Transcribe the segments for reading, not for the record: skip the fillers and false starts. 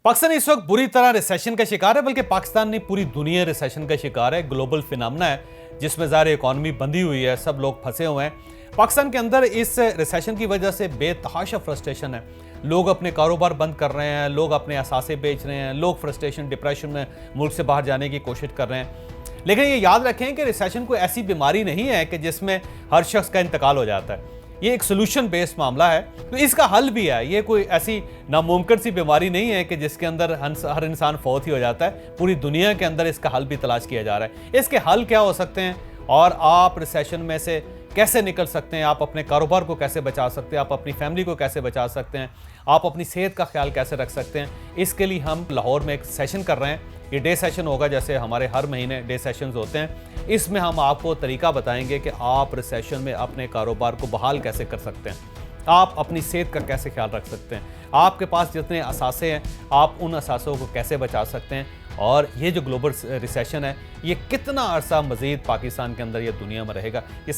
पाकिस्तान इस वक्त बुरी तरह रिसेशन का शिकार है, बल्कि पाकिस्तान नहीं पूरी दुनिया रिसेशन का शिकार है। ग्लोबल फिनोमेना है जिसमें ज़ाहिर इकॉनमी बंधी हुई है, सब लोग फंसे हुए हैं। पाकिस्तान के अंदर इस रिसेशन की वजह से बेतहाशा फ्रस्ट्रेशन है। लोग अपने कारोबार बंद कर रहे हैं, लोग अपने असासे बेच रहे हैं, लोग फ्रस्ट्रेशन डिप्रेशन में मुल्क से बाहर जाने की कोशिश कर रहे हैं। लेकिन ये याद रखें कि रिसेशन कोई ऐसी बीमारी नहीं है कि जिसमें हर शख्स का इंतकाल हो जाता है। ये एक सोल्यूशन बेस्ड मामला है, तो इसका हल भी है। ये कोई ऐसी नामुमकिन सी बीमारी नहीं है कि जिसके अंदर हर इंसान फौत ही हो जाता है। पूरी दुनिया के अंदर इसका हल भी तलाश किया जा रहा है। इसके हल क्या हो सकते हैं और आप रिसेशन में से कैसे निकल सकते हैं, आप अपने कारोबार को कैसे बचा सकते हैं, आप अपनी फैमिली को कैसे बचा सकते हैं, आप अपनी सेहत का ख्याल कैसे रख सकते हैं, इसके लिए हम लाहौर में एक सेशन कर रहे हैं। ये डे सेशन होगा, जैसे हमारे हर महीने डे सेशंस होते हैं। इसमें हम आपको तरीका बताएंगे कि आप रिसेशन में अपने कारोबार को बहाल कैसे कर सकते हैं, आप अपनी सेहत का कैसे ख्याल रख सकते हैं, आपके पास जितने असासे हैं आप उन असासों को कैसे बचा सकते हैं, और ये जो ग्लोबल रिसेशन है ये कितना अरसा मज़ीद पाकिस्तान के अंदर या दुनिया में रहेगा। ये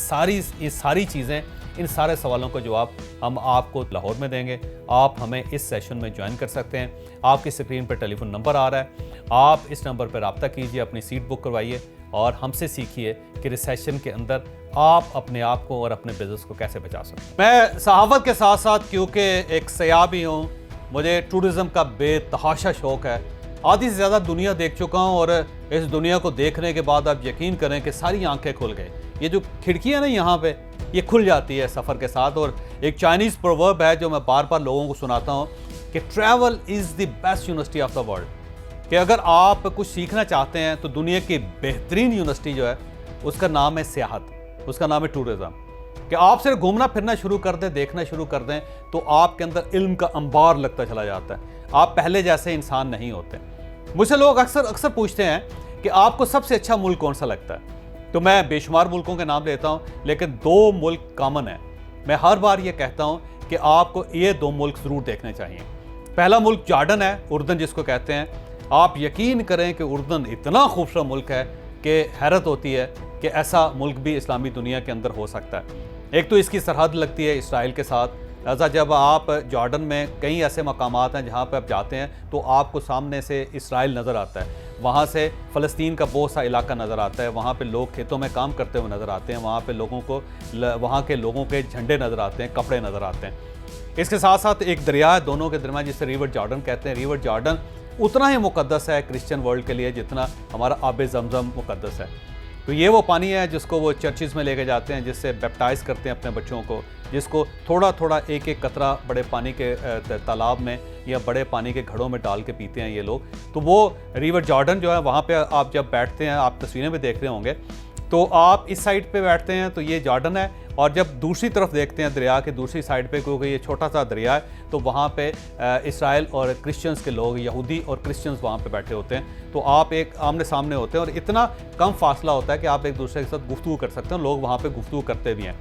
सारी चीज़ें, इन सारे सवालों का जवाब हम आपको लाहौर में देंगे। आप हमें इस सेशन में ज्वाइन कर सकते हैं। आपकी स्क्रीन पर टेलीफोन नंबर आ रहा है, आप इस नंबर पर रब्ता कीजिए, अपनी सीट बुक करवाइए और हमसे सीखिए कि रिसेशन के अंदर आप अपने आप को और अपने बिजनेस को कैसे बचा सकते हैं। मैं सहावत के साथ साथ, क्योंकि एक सयाह भी हूँ, मुझे टूरिज़्म का बेतहाशा शौक़ है। आधी से ज़्यादा दुनिया देख चुका हूँ और इस दुनिया को देखने के बाद आप यकीन करें कि सारी आंखें खुल गई। ये जो खिड़कियाँ ना यहाँ पे, ये खुल जाती है सफ़र के साथ। और एक चाइनीज़ प्रोवर्ब है जो मैं बार बार लोगों को सुनाता हूँ कि travel is the best university of the world. कि अगर आप कुछ सीखना चाहते हैं तो दुनिया की बेहतरीन यूनिवर्सिटी जो है उसका नाम है सियाहत, उसका नाम है टूरिज़्म। कि आप सिर्फ घूमना फिरना शुरू कर दें, देखना शुरू कर दें, तो आपके अंदर इल्म का अंबार लगता चला जाता है। आप पहले जैसे इंसान नहीं होते। मुझसे लोग अक्सर पूछते हैं कि आपको सबसे अच्छा मुल्क कौन सा लगता है। तो मैं बेशुमार मुल्कों के नाम लेता हूँ, लेकिन दो मुल्क कॉमन है। मैं हर बार ये कहता हूँ कि आपको ये दो मुल्क ज़रूर देखने चाहिए। पहला मुल्क जॉर्डन है, उर्दन जिसको कहते हैं। आप यकीन करें कि उर्दन इतना खूबसूरत मुल्क है कि हैरत होती है कि ऐसा मुल्क भी इस्लामी दुनिया के अंदर हो सकता है। एक तो इसकी सरहद लगती है इसराइल के साथ। ऐसा जब आप जॉर्डन में कई ऐसे मकामात हैं जहाँ पर आप जाते हैं तो आपको सामने से इसराइल नज़र आता है, वहाँ से फ़लस्तीन का बहुत सा इलाका नज़र आता है, वहाँ पे लोग खेतों में काम करते हुए नज़र आते हैं, वहाँ पे वहाँ के लोगों के झंडे नज़र आते हैं, कपड़े नज़र आते हैं। इसके साथ साथ एक दरिया है दोनों के दरमियान जिसे रिवर जॉर्डन कहते हैं। रिवर जॉर्डन उतना ही मुकद्दस है क्रिश्चियन वर्ल्ड के लिए जितना हमारा आब ज़मज़म मुकद्दस है। तो ये वो पानी है जिसको वो चर्चिज़ में लेके जाते हैं, जिससे बैप्टाइज़ करते हैं अपने बच्चों को, जिसको थोड़ा थोड़ा एक एक कतरा बड़े पानी के तालाब में या बड़े पानी के घड़ों में डाल के पीते हैं ये लोग। तो वो रिवर जॉर्डन जो है, वहाँ पे आप जब बैठते हैं, आप तस्वीरें में देख रहे होंगे, तो आप इस साइड पे बैठते हैं तो ये जॉर्डन है, और जब दूसरी तरफ देखते हैं दरिया के दूसरी साइड पे, क्योंकि ये छोटा सा दरिया है, तो वहाँ पे इसराइल और क्रिश्चियंस के लोग, यहूदी और क्रिश्चियंस वहाँ पे बैठे होते हैं। तो आप एक आमने सामने होते हैं और इतना कम फासला होता है कि आप एक दूसरे के साथ गुफ्तगू कर सकते हैं। लोग वहाँ पे गुफ्तगू करते भी हैं।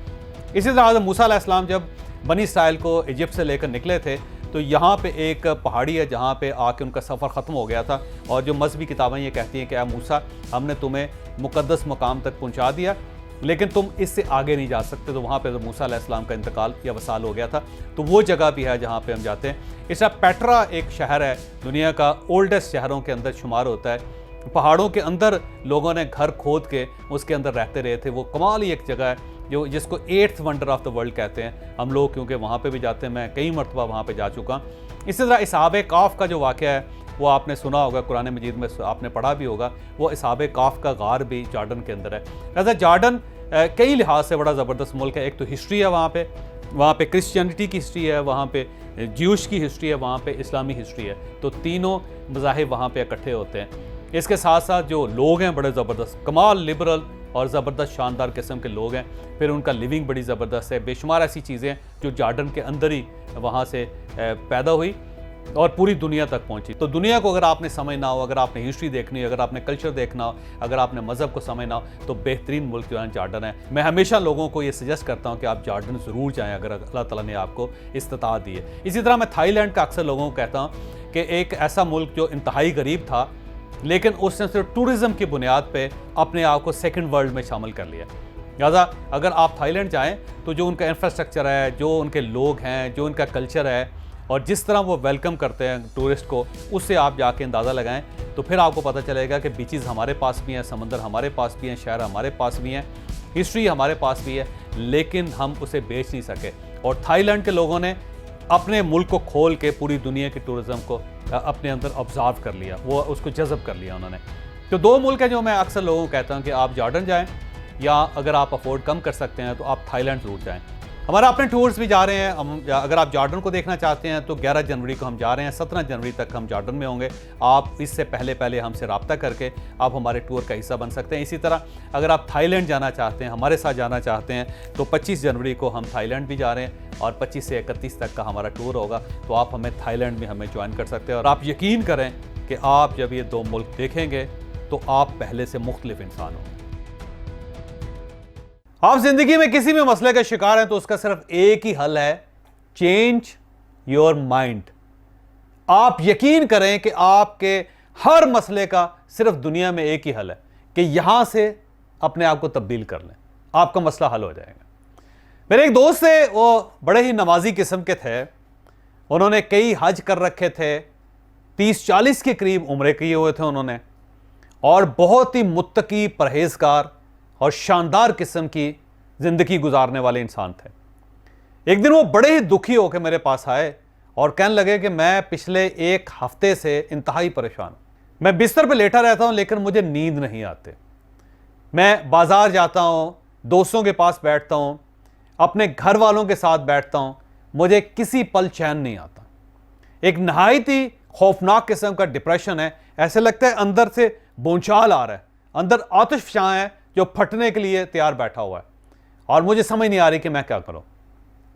इसी तरह मूसा अलैहिस्सलाम जब बनी इसराइल को इजिप्ट से लेकर निकले थे, तो यहाँ पे एक पहाड़ी है जहाँ पे आके उनका सफ़र ख़त्म हो गया था। और जो मजहबी किताबें ये कहती हैं कि मूसा, हमने तुम्हें मुक़द्दस मकाम तक पहुँचा दिया, लेकिन तुम इससे आगे नहीं जा सकते। तो वहाँ पे मूसा अलैहिस्सलाम का इंतकाल या वसाल हो गया था। तो वो जगह भी है जहाँ पे हम जाते हैं। इस तरह पेट्रा एक शहर है, दुनिया का ओल्डेस्ट शहरों के अंदर शुमार होता है। पहाड़ों के अंदर लोगों ने घर खोद के उसके अंदर रहते रहे थे। वो कमाल ही एक जगह है जिसको 8th wonder of the world कहते हैं हम लोग, क्योंकि वहाँ पे भी जाते हैं। मैं कई मरतबा वहाँ पे जा चुका। इसी तरह इसहाब काफ का जो वाक़या है वो आपने सुना होगा, कुरान मजीद में आपने पढ़ा भी होगा। वो इसहाब काफ का गार भी जॉर्डन के अंदर है। ऐसा जॉर्डन कई लिहाज से बड़ा ज़बरदस्त मुल्क है। एक तो हिस्ट्री है वहाँ पे क्रिश्चियनिटी की हिस्ट्री है, वहाँ पे ज्यूश की हिस्ट्री है, वहाँ पे इस्लामी हिस्ट्री है। तो तीनों मज़ाहिब वहाँ पे इकट्ठे होते हैं। इसके साथ साथ जो लोग हैं बड़े ज़बरदस्त, कमाल लिबरल और ज़बरदस्त शानदार किस्म के लोग हैं। फिर उनका लिविंग बड़ी ज़बरदस्त है। बेशुमार ऐसी चीज़ें जो जॉर्डन के अंदर ही वहाँ से पैदा हुई और पूरी दुनिया तक पहुंची। तो दुनिया को अगर आपने समझना हो, अगर आपने हिस्ट्री देखनी हो, अगर आपने कल्चर देखना हो, अगर आपने मज़हब को समझना हो, तो बेहतरीन मुल्क जो है जॉर्डन है। मैं हमेशा लोगों को ये सजेस्ट करता हूँ कि आप जॉर्डन ज़रूर जाएँ अगर अल्लाह ताला ने आपको इस्तिताअत दी है। इसी तरह मैं थाईलैंड का अक्सर लोगों को कहता हूँ कि एक ऐसा मुल्क जो इंतहाई गरीब था, लेकिन उसने सिर्फ टूरिज़्म की बुनियाद पर अपने आप को सेकेंड वर्ल्ड में शामिल कर लिया। लिहाजा अगर आप थाईलैंड जाएँ तो जो उनका इंफ्रास्ट्रक्चर है, जो उनके लोग हैं, जो उनका कल्चर है, और जिस तरह वो वेलकम करते हैं टूरिस्ट को, उससे आप जाके अंदाज़ा लगाएं तो फिर आपको पता चलेगा कि बीचेस हमारे पास भी हैं, समंदर हमारे पास भी हैं, शहर हमारे पास भी हैं, हिस्ट्री हमारे पास भी है, लेकिन हम उसे बेच नहीं सके। और थाईलैंड के लोगों ने अपने मुल्क को खोल के पूरी दुनिया के टूरिज़्म को अपने अंदर ऑब्जर्व कर लिया, वो उसको जज़ब कर लिया उन्होंने। तो दो मुल्क हैं जो मैं अक्सर लोगों को कहता हूँ कि आप जॉर्डन जाएं, या अगर आप अफोर्ड कम कर सकते हैं तो आप थाईलैंड ज़रूर जाएं। हमारा अपने टूर्स भी जा रहे हैं हम। अगर आप जॉर्डन को देखना चाहते हैं तो 11 जनवरी को हम जा रहे हैं, 17 जनवरी तक हम जॉर्डन में होंगे। आप इससे पहले हमसे रब्ता करके आप हमारे टूर का हिस्सा बन सकते हैं। इसी तरह अगर आप थाईलैंड जाना चाहते हैं, हमारे साथ जाना चाहते हैं, तो 25 जनवरी को हम थाईलैंड भी जा रहे हैं और 25 से 31 तक का हमारा टूर होगा। तो आप हमें थाईलैंड में हमें ज्वाइन कर सकते हैं। और आप यकीन करें कि आप जब ये दो मुल्क देखेंगे तो आप पहले से मुख्तलिफ इंसान होंगे। आप जिंदगी में किसी भी मसले का शिकार हैं तो उसका सिर्फ एक ही हल है, चेंज योर माइंड। आप यकीन करें कि आपके हर मसले का सिर्फ दुनिया में एक ही हल है कि यहां से अपने आप को तब्दील कर लें, आपका मसला हल हो जाएगा। मेरे एक दोस्त थे, वो बड़े ही नमाजी किस्म के थे। उन्होंने कई हज कर रखे थे, 30-40 के करीब उम्रे किए हुए थे उन्होंने, और बहुत ही मुत्तकी, परहेजगार और शानदार किस्म की ज़िंदगी गुजारने वाले इंसान थे। एक दिन वो बड़े ही दुखी होकर मेरे पास आए और कहने लगे कि मैं पिछले एक हफ्ते से इंतहाई परेशान हूँ। मैं बिस्तर पे लेटा रहता हूँ लेकिन मुझे नींद नहीं आते। मैं बाज़ार जाता हूँ, दोस्तों के पास बैठता हूँ, अपने घर वालों के साथ बैठता हूँ, मुझे किसी पल चैन नहीं आता। एक नहायत ही खौफनाक किस्म का डिप्रेशन है। ऐसे लगता है अंदर से भूचाल आ रहा है, अंदर आतिशफ़शां है जो फटने के लिए तैयार बैठा हुआ है, और मुझे समझ नहीं आ रही कि मैं क्या करूं।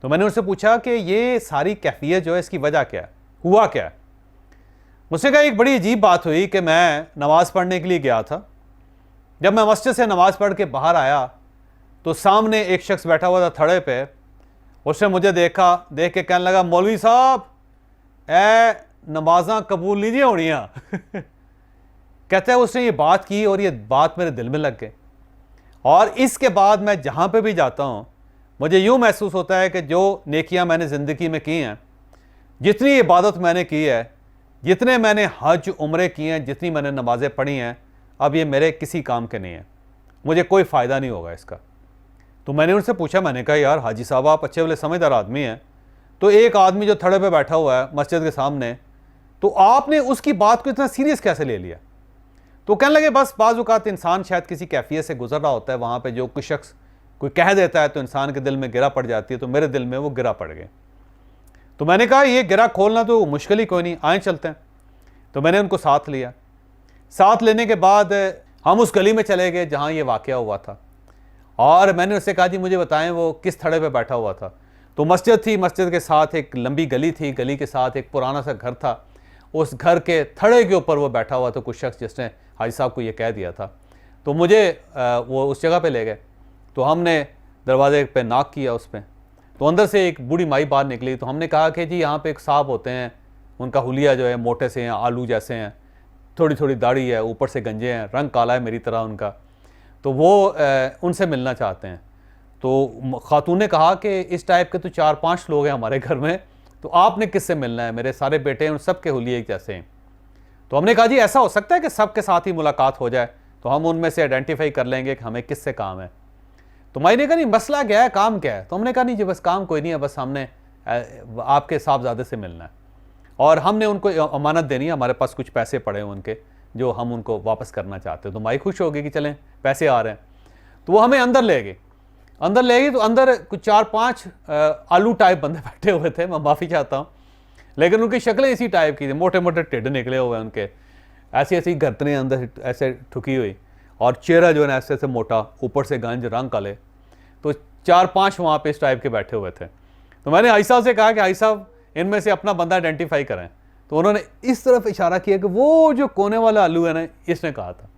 तो मैंने उनसे पूछा कि ये सारी कैफियत जो है इसकी वजह क्या है, हुआ क्या है। मुझसे कहा एक बड़ी अजीब बात हुई कि मैं नमाज पढ़ने के लिए गया था। जब मैं मस्जिद से नमाज पढ़ के बाहर आया तो सामने एक शख्स बैठा हुआ था थड़े पे। उसने मुझे देखा, देख के कहने लगा, मौलवी साहब ए नमाज़ां कबूल नहीं जी होनियां। कहता है उसने ये बात की और ये बात मेरे दिल में लग गई। और इसके बाद मैं जहाँ पे भी जाता हूँ मुझे यूँ महसूस होता है कि जो नेकियां मैंने ज़िंदगी में की हैं, जितनी इबादत मैंने की है, जितने मैंने हज उम्रे किए हैं, जितनी मैंने नमाज़ें पढ़ी हैं, अब ये मेरे किसी काम के नहीं हैं, मुझे कोई फ़ायदा नहीं होगा इसका। तो मैंने उनसे पूछा, मैंने कहा यार हाजी साहब आप अच्छे वाले समझदार आदमी हैं, तो एक आदमी जो थड़े पे बैठा हुआ है मस्जिद के सामने, तो आपने उसकी बात को इतना सीरियस कैसे ले लिया। तो कहने लगे बस बाज़ औक़ात इंसान शायद किसी कैफियत से गुजर रहा होता है, वहाँ पे जो कोई शख्स कोई कह देता है तो इंसान के दिल में गिरा पड़ जाती है। तो मेरे दिल में वो गिरा पड़ गए। तो मैंने कहा ये गिरा खोलना तो मुश्किल ही कोई नहीं, आए चलते हैं। तो मैंने उनको साथ लिया। साथ लेने के बाद हम उस गली में चले गए जहाँ ये वाक़या हुआ था, और मैंने उससे कहा जी मुझे बताएं वो किस थड़े पर बैठा हुआ था। तो मस्जिद थी, मस्जिद के साथ एक लंबी गली थी, गली के साथ एक पुराना सा घर था। उस घर के थड़े के ऊपर वो बैठा हुआ था कुछ शख्स जिसने हाजी साहब को ये कह दिया था। तो मुझे वो उस जगह पे ले गए। तो हमने दरवाजे पे नॉक किया उस पर। तो अंदर से एक बूढ़ी माई बाहर निकली। तो हमने कहा कि जी यहाँ पे एक साहब होते हैं, उनका हुलिया जो है मोटे से हैं, आलू जैसे हैं, थोड़ी थोड़ी दाढ़ी है, ऊपर से गंजे हैं, रंग काला है मेरी तरह उनका, तो वो उनसे मिलना चाहते हैं। तो खातून ने कहा कि इस टाइप के तो 4-5 लोग हैं हमारे घर में, तो आपने किससे मिलना है, मेरे सारे बेटे हैं उन सब के हुलिये एक जैसे हैं। तो हमने कहा जी ऐसा हो सकता है कि सबके साथ ही मुलाकात हो जाए, तो हम उनमें से आइडेंटिफाई कर लेंगे कि हमें किससे काम है। तो माई ने कहा नहीं मसला क्या है, काम क्या है। तो हमने कहा नहीं जी बस काम कोई नहीं है, बस हमने आपके साहबजादे से मिलना है और हमने उनको अमानत देनी है, हमारे पास कुछ पैसे पड़े हैं उनके जो हम उनको वापस करना चाहते हैं। तो माई खुश हो गई कि चलें पैसे आ रहे हैं। तो वो हमें अंदर ले गई। अंदर ले गई तो अंदर कुछ 4-5 आलू टाइप बंदे बैठे हुए थे, मैं माफ़ी चाहता हूँ, लेकिन उनकी शक्लें इसी टाइप की थी, मोटे मोटे टिड्ड निकले हुए हैं उनके, ऐसी ऐसी गर्दनें अंदर ऐसे ठुकी हुई, और चेहरा जो है ना ऐसे ऐसे मोटा, ऊपर से गंज, रंग काले। तो 4-5 वहाँ पे इस टाइप के बैठे हुए थे। तो मैंने हाजी साहब से कहा कि हाजी साहब इनमें से अपना बंदा आइडेंटिफाई करें। तो उन्होंने इस तरफ इशारा किया कि वो जो कोने वाला आलू है ना, इसने कहा था।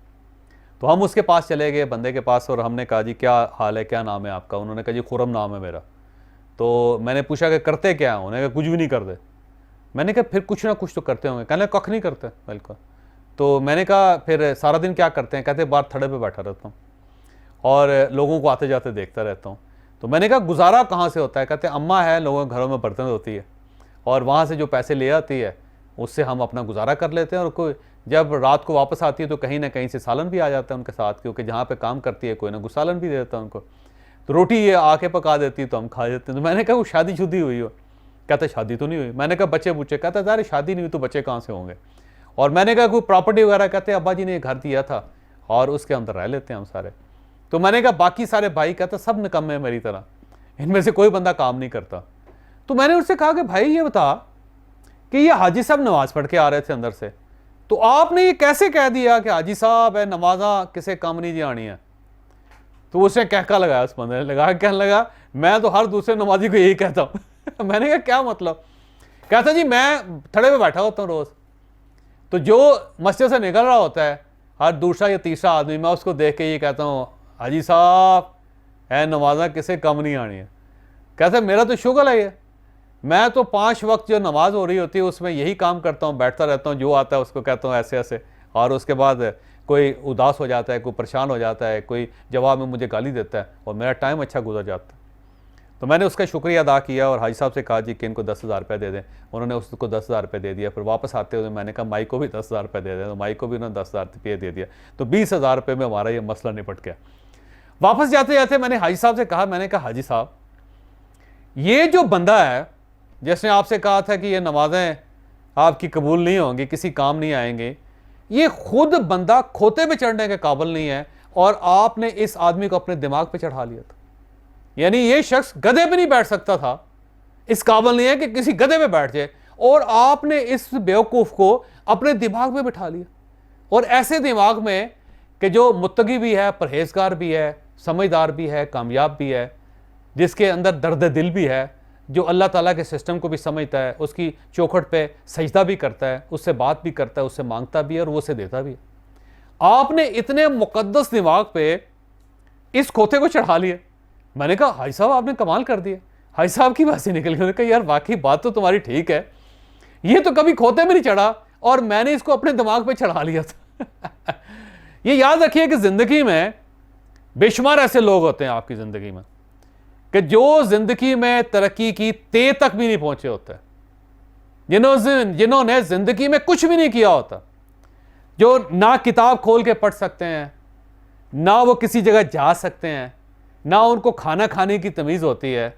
तो हम उसके पास चले गए, बंदे के पास, और हमने कहा जी क्या हाल है, क्या नाम है आपका। उन्होंने कहा जी खुरम नाम है मेरा। तो मैंने पूछा कि करते क्या हैं। उन्होंने कहा कुछ भी नहीं करते। मैंने कहा फिर कुछ ना कुछ तो करते होंगे। कहने कख नहीं करते बिल्कुल। तो मैंने कहा फिर सारा दिन क्या करते हैं। कहते बाहर थड़े पे बैठा रहता हूँ और लोगों को आते जाते देखता रहता हूँ। तो मैंने कहा गुजारा कहाँ से होता है। कहते अम्मा है, लोगों के घरों में बर्तन होती है, और वहाँ से जो पैसे ले आती है उससे हम अपना गुजारा कर लेते हैं। और कोई जब रात को वापस आती है तो कहीं ना कहीं से सालन भी आ जाता है उनके साथ, क्योंकि जहाँ पे काम करती है कोई ना कुछ सालन भी दे देता है उनको। तो रोटी ये आके पका देती है तो हम खा लेते हैं। तो मैंने कहा वो शादी शुदी हुई हो? कहता शादी तो नहीं हुई। मैंने कहा बच्चे बुच्चे? कहता अरे शादी नहीं हुई तो बच्चे कहाँ से होंगे। और मैंने कहा कोई प्रॉपर्टी वगैरह? कहते अब्बा जी ने घर दिया था और उसके अंदर रह लेते हैं हम सारे। तो मैंने कहा बाकी सारे भाई? कहता सब निकम्मे मेरी तरह, इनमें से कोई बंदा काम नहीं करता। तो मैंने उससे कहा कि भाई ये बता कि ये हाजी साहब नमाज पढ़ के आ रहे थे अंदर से, तो आपने ये कैसे कह दिया कि हाजी साहब है नमाजा किसे काम नहीं जी आनी है? तो उसने कहका लगाया, उस बंदे ने लगा, कहने लगा मैं तो हर दूसरे नमाजी को यही कहता हूं। मैंने कहा क्या मतलब? कहता जी मैं थड़े पे बैठा होता हूँ रोज, तो जो मस्जिद से निकल रहा होता है हर दूसरा या तीसरा आदमी, मैं उसको देख के ये कहता हूँ हाजी साहब है नमाजा किसे कम नहीं आनी है। कहता मेरा तो शुगल है ये, मैं तो 5 वक्त जो नमाज हो रही होती है उसमें यही काम करता हूँ, बैठता रहता हूँ, जो आता है उसको कहता हूँ ऐसे ऐसे, और उसके बाद कोई उदास हो जाता है, कोई परेशान हो जाता है, कोई जवाब में मुझे गाली देता है और मेरा टाइम अच्छा गुजर जाता है। तो मैंने उसका शुक्रिया अदा किया और हाजी साहब से कहा जी कि इनको 10,000 रुपये दे दें। उन्होंने उसको 10,000 रुपये दे दिया। फिर वापस आते हुए मैंने कहा माई को भी 10,000 रुपये दे दें, तो माई को भी उन्होंने 10,000 रुपये दे दिया। तो 20,000 रुपये में हमारा ये मसला निपट गया। वापस जाते जाते मैंने हाजी साहब से कहा, मैंने कहा हाजी साहब ये जो बंदा है जिसने आपसे कहा था कि ये नमाजें आपकी कबूल नहीं होंगी, किसी काम नहीं आएंगे, ये खुद बंदा खोते पे चढ़ने के काबिल नहीं है और आपने इस आदमी को अपने दिमाग पे चढ़ा लिया था। यानी ये शख्स गधे पे नहीं बैठ सकता था, इस काबिल नहीं है कि किसी गधे पे बैठ जाए, और आपने इस बेवकूफ़ को अपने दिमाग में बिठा लिया। और ऐसे दिमाग में कि जो मुत्तकी भी है, परहेजगार भी है, समझदार भी है, कामयाब भी है, जिसके अंदर दर्द दिल भी है, जो अल्लाह ताला के सिस्टम को भी समझता है, उसकी चौखट पे सजदा भी करता है, उससे बात भी करता है, उससे मांगता भी है और वो उसे देता भी है। आपने इतने मुकद्दस दिमाग पे इस खोते को चढ़ा लिया। मैंने कहा हाई साहब आपने कमाल कर दिया। हाई साहब की बात से निकल गई। कहा यार वाकई बात तो तुम्हारी ठीक है, ये तो कभी खोते में नहीं चढ़ा और मैंने इसको अपने दिमाग पे चढ़ा लिया था। ये याद रखिए कि जिंदगी में बेशुमार ऐसे लोग होते हैं आपकी जिंदगी में कि जो जिंदगी में तरक्की की ते तक भी नहीं पहुंचे होते, जिन्होंने जिंदगी में कुछ भी नहीं किया होता, जो ना किताब खोल के पढ़ सकते हैं, ना वो किसी जगह जा सकते हैं, ना उनको खाना खाने की तमीज़ होती है,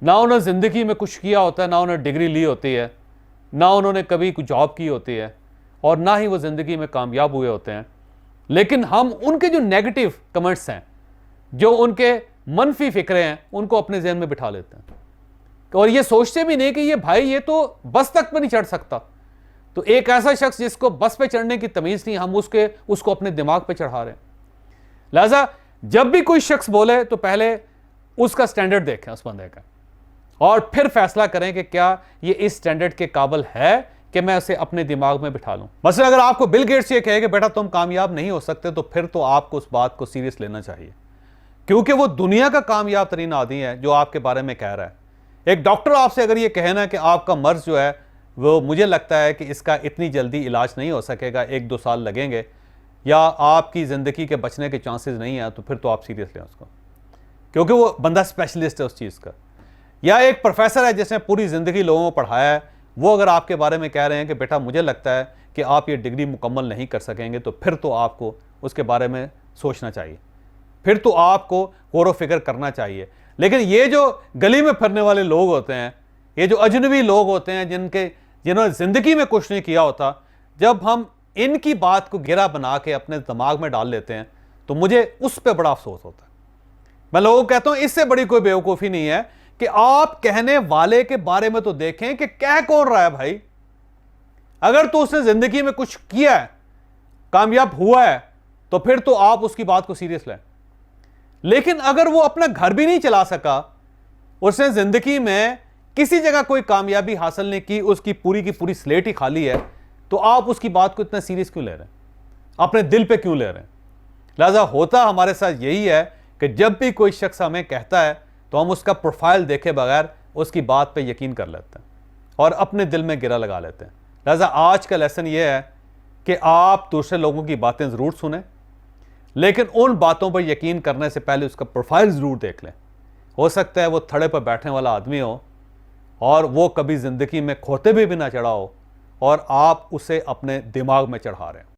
ना उन्होंने ज़िंदगी में कुछ किया होता है, ना उन्होंने डिग्री ली होती है, ना उन्होंने कभी कुछ जॉब की होती है, और ना ही वो ज़िंदगी में कामयाब हुए होते हैं। लेकिन हम उनके जो नेगेटिव कमेंट्स हैं, जो उनके मनफी फ़िक्रे हैं, उनको अपने जहन में बिठा लेते हैं और ये सोचते भी नहीं कि ये भाई ये तो बस तक पर नहीं चढ़ सकता। तो एक ऐसा शख्स जिसको बस पे चढ़ने की तमीज़ नहीं, हम उसको अपने दिमाग पे चढ़ा रहे हैं। लिहाजा जब भी कोई शख्स बोले तो पहले उसका स्टैंडर्ड देखें उस बंदे का, और फिर फैसला करें कि क्या ये इस स्टैंडर्ड के काबिल है कि मैं उसे अपने दिमाग में बिठा लूं। मसलन अगर आपको बिल गेट्स ये कहे कि बेटा तुम कामयाब नहीं हो सकते, तो फिर तो आपको उस बात को सीरियस लेना चाहिए, क्योंकि वो दुनिया का कामयाब तरीन आदमी है जो आपके बारे में कह रहा है। एक डॉक्टर आपसे अगर ये कहना कि आपका मर्ज जो है वो मुझे लगता है कि इसका इतनी जल्दी इलाज नहीं हो सकेगा, 1-2 साल लगेंगे, या आपकी ज़िंदगी के बचने के चांसेस नहीं है, तो फिर तो आप सीरियस लें उसको, क्योंकि वो बंदा स्पेशलिस्ट है उस चीज़ का। या एक प्रोफेसर है जिसने पूरी ज़िंदगी लोगों को पढ़ाया है, वो अगर आपके बारे में कह रहे हैं कि बेटा मुझे लगता है कि आप ये डिग्री मुकम्मल नहीं कर सकेंगे, तो फिर तो आपको उसके बारे में सोचना चाहिए, फिर तो आपको गौर व फिक्र करना चाहिए। लेकिन ये जो गली में फिरने वाले लोग होते हैं, ये जो अजनबी लोग होते हैं जिन्होंने ज़िंदगी में कुछ नहीं किया होता, जब हम इनकी बात को गिरा बना के अपने दिमाग में डाल लेते हैं तो मुझे उस पर बड़ा अफसोस होता है। मैं लोगों को कहता हूं इससे बड़ी कोई बेवकूफ़ी नहीं है कि आप कहने वाले के बारे में तो देखें कि कह कौन रहा है भाई। अगर तो उसने ज़िंदगी में कुछ किया है, कामयाब हुआ है, तो फिर तो आप उसकी बात को सीरियस लें। लेकिन अगर वो अपना घर भी नहीं चला सका, उसने ज़िंदगी में किसी जगह कोई कामयाबी हासिल नहीं की, उसकी पूरी की पूरी स्लेट ही खाली है, तो आप उसकी बात को इतना सीरियस क्यों ले रहे हैं, अपने दिल पे क्यों ले रहे हैं। लिहाजा होता हमारे साथ यही है कि जब भी कोई शख्स हमें कहता है तो हम उसका प्रोफाइल देखे बगैर उसकी बात पे यकीन कर लेते हैं और अपने दिल में गिरा लगा लेते हैं। लिहाजा आज का लेसन ये है कि आप दूसरे लोगों की बातें ज़रूर सुनें, लेकिन उन बातों पर यकीन करने से पहले उसका प्रोफाइल ज़रूर देख लें। हो सकता है वो थड़े पर बैठने वाला आदमी हो और वो कभी ज़िंदगी में खोते भी ना चढ़ा हो और आप उसे अपने दिमाग में चढ़ा रहे हैं।